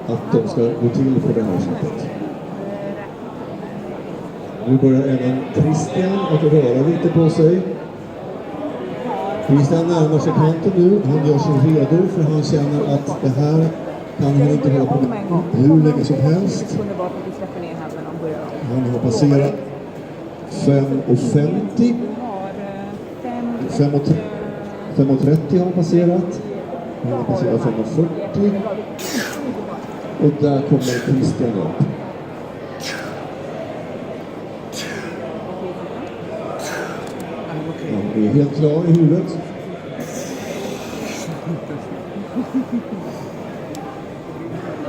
att de ska gå till på det här sättet. Nu börjar även Christian att röra lite på sig. Christian närmar sig kanten nu. Han gör sig redo för han känner att det här kan han inte hålla på med hur länge som helst. Han har passerat 5,50. 5,30 har han passerat. Han har passerat 5,40. Och där kommer Christian upp. Han är helt klar i huvudet.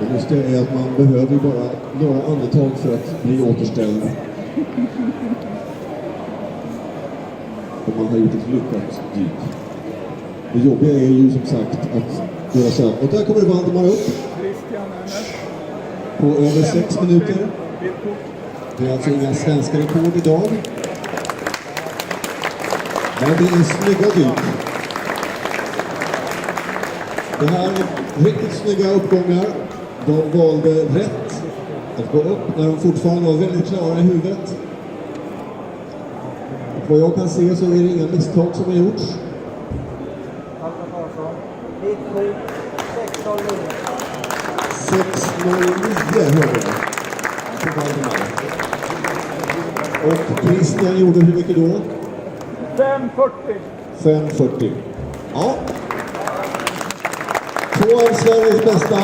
Det lustiga är att man behöver bara några andetag för att bli återställd. Och man har gjort ett lyckat dyk. Det jobbiga är ju som sagt att göra så här. Och där kommer Valdemar upp. På över 6 minuter. Det är alltså inga svenska rekord idag. Men det är snygga dyk. Det här är riktigt snygga uppgångar. De valde rätt att gå upp när de fortfarande var väldigt klara i huvudet. Och vad jag kan se så är det inga misstag som har gjorts. 6,09 hörde jag. Och Christian gjorde hur mycket då? 5,40. Ja. Två av Sveriges bästa